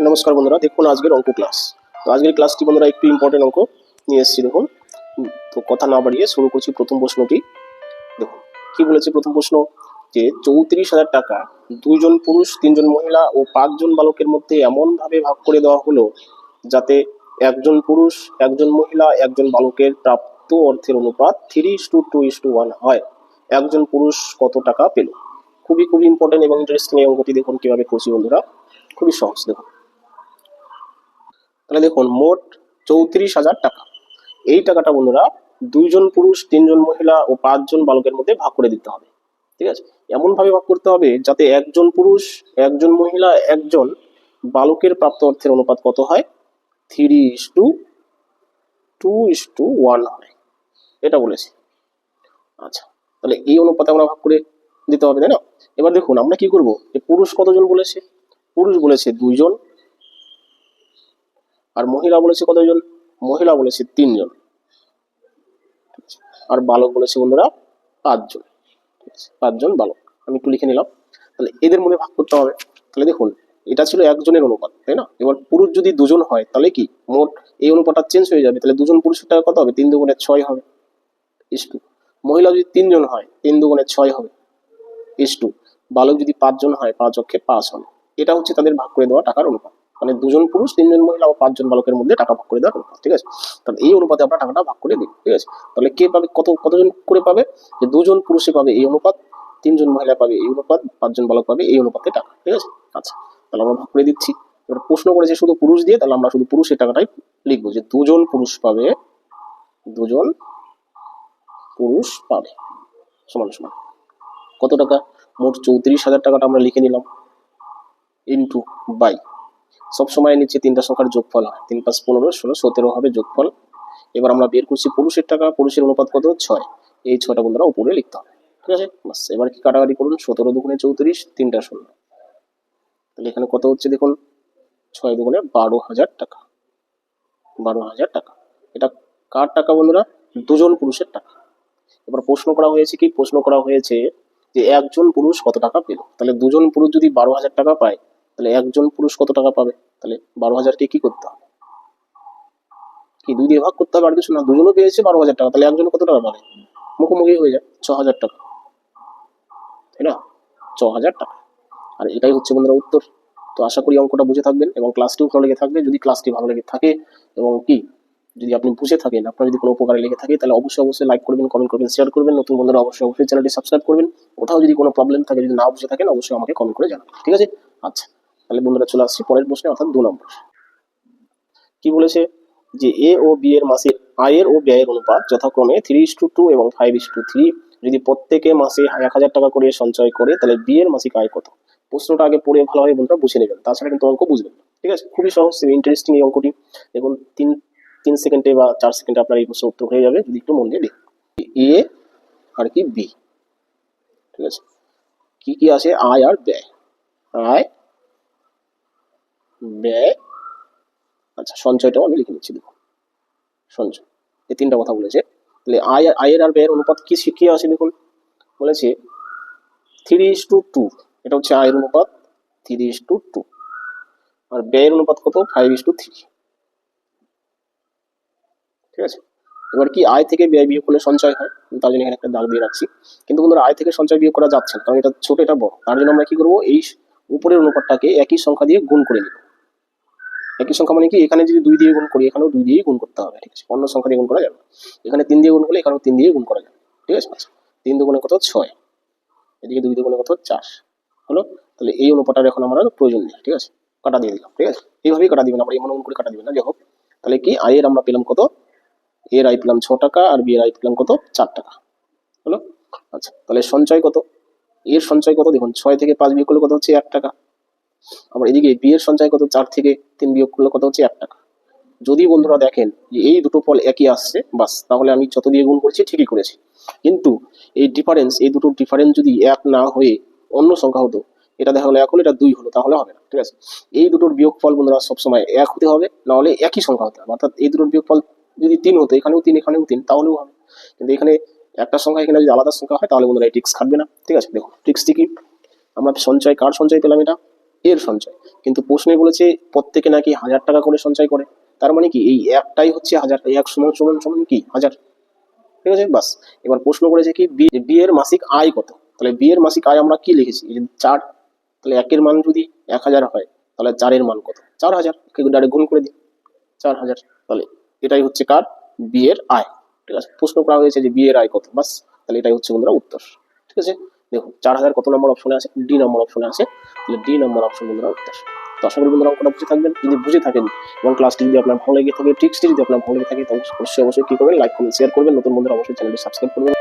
নমস্কার বন্ধুরা, দেখুন আজকের অঙ্ক ক্লাস। তো আজকের ক্লাসটি বন্ধুরা একটু ইম্পর্টেন্ট অঙ্ক নিয়ে এসেছি। দেখুন, তো কথা না বাড়িয়ে শুরু করছি প্রথম প্রশ্নটি। দেখুন কি বলেছে প্রথম প্রশ্ন, যে 34,000 টাকা দুইজন পুরুষ, তিনজন মহিলা ও 5জন বালকের মধ্যে এমন ভাবে ভাগ করে দেওয়া হলো যাতে একজন পুরুষ, একজন মহিলা, একজন বালকের প্রাপ্ত অর্থের অনুপাত 3:2:1 হয়। একজন পুরুষ কত টাকা পেল? খুবই খুবই ইম্পর্টেন্ট এবং ইন্টারেস্টিং এই অঙ্কটি। দেখুন কিভাবে করছি বন্ধুরা, খুবই সহজ। দেখুন তাহলে দেখুন, মোট 34,000 টাকা। এই টাকাটা বন্ধুরা দুইজন পুরুষ, তিনজন মহিলা ও 5জন বালকের মধ্যে ভাগ করে দিতে হবে। ঠিক আছে, এমন ভাবে ভাগ করতে হবে যাতে একজন পুরুষ, একজন মহিলা, একজন বালকের প্রাপ্ত অর্থের অনুপাত কত হয়? 3:2:1 হয়, এটা বলেছি। আচ্ছা, তাহলে এই অনুপাতে আমরা ভাগ করে দিতে হবে, তাই না? এবার দেখুন আমরা কি করব, যে পুরুষ কতজন বলেছে? পুরুষ বলেছে 2জন, আর মহিলা বলেছে কতজন? মহিলা বলেছে 3জন, আর বালক বলেছে বন্ধুরা 5জন। 5জন বালক, আমি একটু লিখে নিলাম। তাহলে এদের মধ্যে ভাগ করতে হবে। তাহলে দেখুন, এটা ছিল একজনের অনুপাত, তাই না? এবার পুরুষ যদি 2জন হয় তাহলে কি মোট এই অনুপাতটা চেঞ্জ হয়ে যাবে। তাহলে 2জন পুরুষের টাকা কত হবে? 3×2=6 হবে, ইস টু। মহিলা যদি 3জন হয় 3×2=6 হবে, ইস টু। বালক যদি 5জন হয় 5×5 হবে। এটা হচ্ছে তাদের ভাগ করে দেওয়া টাকার অনুপাত, মানে 2জন পুরুষ, 3জন মহিলা ও 5জন বালকের মধ্যে টাকা ভাগ করে দেওয়ার অনুপাত। ঠিক আছে, তাহলে এই অনুপাতে আমরা টাকাটা ভাগ করে দিই। ঠিক আছে, তাহলে কে পাবে, কতজন করে পাবে? যে 2জন পুরুষে পাবে এই অনুপাত, 3জন মহিলা পাবে এই অনুপাত, 5জন বালক পাবে এই অনুপাতে টাকা। ঠিক আছে, আচ্ছা তাহলে আমরা ভাগ করে দিচ্ছি। এবার প্রশ্ন করেছে শুধু পুরুষ দিয়ে, তাহলে আমরা শুধু পুরুষের টাকাটাই লিখবো, যে 2জন পুরুষ পাবে, 2জন পুরুষ পাবে সমান সমান কত টাকা? মোট 34,000 টাকাটা আমরা লিখে নিলাম, ইন্টু বাই, সবসময় নিচে তিনটা সংখ্যার যোগফল হয়, 3×5=15, 16, 17 হবে যোগফল। এবার আমরা বের করছি পুরুষের টাকা, পুরুষের অনুপাত কত? 6। এই 6টা বন্ধুরা উপরে লিখতে হবে। ঠিক আছে, বাস এবার কি কাটাকাটি করুন, 17×2=34, 3টা 0। তাহলে এখানে কত হচ্ছে দেখুন, 6×2=12,000 টাকা, 12,000 টাকা। এটা কার টাকা বন্ধুরা? 2জন পুরুষের টাকা। এবার প্রশ্ন করা হয়েছে কি, প্রশ্ন করা হয়েছে যে একজন পুরুষ কত টাকা পেল। তাহলে 2জন পুরুষ যদি 12,000 টাকা পায়, তাহলে একজন পুরুষ কত টাকা পাবে? তাহলে 12,000কে কি করতে হবে? কি 2 দিয়ে ভাগ করতে হবে, আর কিছু না। 2জনও পেয়েছে 12,000 টাকা, তাহলে একজন কত টাকা পাবে? মুখোমুখি হয়ে যায়, 6,000 টাকা, তাই না? 6,000 টাকা। আর এটাই হচ্ছে বন্ধুরা উত্তর। তো আশা করি অঙ্কটা বুঝে থাকবেন এবং ক্লাসটিও ভালো লেগে থাকবে। যদি ক্লাসটি ভালো লেগে থাকে এবং কি যদি আপনি বুঝে থাকেন, আপনার যদি কোনো উপকারে লেগে থাকে, তাহলে অবশ্যই লাইক করবেন, কমেন্ট করবেন, শেয়ার করবেন। নতুন বন্ধুরা অবশ্যই চ্যানেলটি সাবস্ক্রাইব করবেন। কোথাও যদি কোনো প্রবলেম থাকে, যদি না বুঝে থাকেন, অবশ্যই আমাকে কমেন্ট করে জানান। ঠিক আছে, আচ্ছা তাহলে বন্ধুরা চলে আসছি পরের প্রশ্নে, অর্থাৎ 2 নম্বর। কি বলেছে, যে এ ও বি এর মাসে আয়ের ও ব্যয়ের অনুপাত যথাক্রমে 3:2 এবং 5:3। যদি প্রত্যেকে মাসে 1,000 টাকা করে সঞ্চয় করে, তাহলে বি এর মাসিক আয় কত? প্রশ্নটা আগে পড়ে ভালোভাবে বন্ধুরা বুঝে নেবেন, তাছাড়া কিন্তু অঙ্ক বুঝবেন না। ঠিক আছে, খুবই সহজ, ইন্টারেস্টিং এই অঙ্কটি। দেখুন 3 সেকেন্ডে বা 4 সেকেন্ডে আপনার এই প্রশ্ন উত্তর হয়ে যাবে, যদি একটু মন দিয়ে দেখুন। এ আর কি বি, ঠিক আছে, কি কি আছে? আয় আর ব্যয়, আয় ব্যয়। আচ্ছা, সঞ্চয়টাও আমি লিখে নিচ্ছি, দেখুন সঞ্চয়, এই 3টা কথা বলেছে। তাহলে আয়ের আর ব্যয়ের অনুপাত কি কি আছে দেখুন, বলেছে 3:2। এটা হচ্ছে আয়ের অনুপাত 3:2, আর ব্যয়ের অনুপাত কত? 5:3। ঠিক আছে, এবার কি আয় থেকে ব্যয় বিয়োগ করলে সঞ্চয় হয়, তার জন্য এখানে একটা দাগ দিয়ে রাখছি। কিন্তু বন্ধুরা আয় থেকে সঞ্চয় বিয়োগ করা যাচ্ছে না, কারণ এটা ছোট, এটা বড়। তার জন্য আমরা কি করবো, এই উপরের অনুপাতটাকে একই সংখ্যা দিয়ে গুণ করে নিব। একই সংখ্যা মানে কি, এখানে যদি 2 দিয়ে গুণ করি, এখানেও 2 দিয়ে গুণ করতে হবে। ঠিক আছে, অন্য সংখ্যা দিয়ে গুণ করা যাবে না। এখানে 3 দিয়ে গুণ করলে এখানেও 3 দিয়ে গুণ করা যাবে। ঠিক আছে, 3 দুগুণে কত? 6, এদিকে 2 দুগুণে কত? 4 হলো। তাহলে এই অনুপাতটার এখন আমরা প্রয়োজন নেই। ঠিক আছে, কাটা দিয়ে দিলাম। ঠিক আছে, এইভাবেই কাটা দিবেন, আমরা এমন করে কাটা দিবেন না। যাই হোক, তাহলে কি আয়ের আমরা পেলাম কত? এর আয় পেলাম 6 টাকা, আর বি এর আয় পেলাম কত? 4 টাকা হলো। আচ্ছা, তাহলে সঞ্চয় কত? এর সঞ্চয় কত? দেখুন 6 থেকে 5 বিয়োগ করলে কত হচ্ছে? 1 টাকা। আবার এদিকে বি এর সঞ্চয় কত? 4 থেকে 3 বিয়োগ করলে কত হচ্ছে? 1 টাকা। যদি বন্ধুরা দেখেন যে এই দুটো ফল একই আসছে, বাস, তাহলে আমি যত দিয়ে গুণ করেছি ঠিকই করেছি। কিন্তু এই ডিফারেন্স, এই দুটোর ডিফারেন্স যদি 1 না হয়ে অন্য সংখ্যা হতো, এটা দেখা গেলো 1 হলো, এটা 2 হলো, তাহলে হবে না। ঠিক আছে, এই দুটোর বিয়োগ ফল বন্ধুরা সবসময় 1 হতে হবে, না হলে একই সংখ্যা হতে হবে। অর্থাৎ এই দুটোর বিয়োগ ফল যদি 3 হতো, এখানেও 3, এখানেও 3, তাহলেও হবে। কিন্তু এখানে একটা সংখ্যা, এখানে যদি আলাদা সংখ্যা হয়, তাহলে বন্ধুরা এই ট্রিক্স খাটবে না। ঠিক আছে, দেখো ট্রিক্সটি কি, আমরা সঞ্চয়, কার সঞ্চয় পেলাম? এটা এর সঞ্চয়। কিন্তু প্রশ্নে বলেছে প্রত্যেকে নাকি 1000 টাকা করে সঞ্চয় করে, তার মানে কি এই একটাই হচ্ছে 1000, এক সমান সমান সমান কি 1000, ঠিক আছে বাস। এবার প্রশ্ন করেছে কি বি এর মাসিক আয় কত, তাহলে বি এর মাসিক আয় আমরা কি লিখেছি, এই যে 4, তাহলে একের মান যদি 1000 হয় তাহলে 4 এর মান কত, 4000, ডাইরেক্ট গুণ করে দিই 4000। তাহলে এটাই হচ্ছে কার, বি এর আয়, ঠিক আছে। প্রশ্ন করা হয়েছে যে বি এর আয় কত, বাস, তাহলে এটাই হচ্ছে বন্ধুরা উত্তর, ঠিক আছে। দেখুন 4000 কত নম্বর অপশনে আছে, ডি নম্বর অপশনে আছে, তাহলে ডি নম্বর অপশন বন্ধুরা উত্তর। তো আশা করি বন্ধুরা অঙ্কটা বুঝে থাকবেন, যদি বুঝে থাকেন এবং ক্লাসটি যদি আপনার ভালো লেগে থাকে, ট্রিক্সটি যদি আপনার ভালো লেগে থাকে, তো অবশ্যই অবশ্যই কি করবেন, লাইক করবেন, শেয়ার করবেন, নতুন বন্ধুরা অবশ্যই চ্যানেলটি সাবস্ক্রাইব করবেন।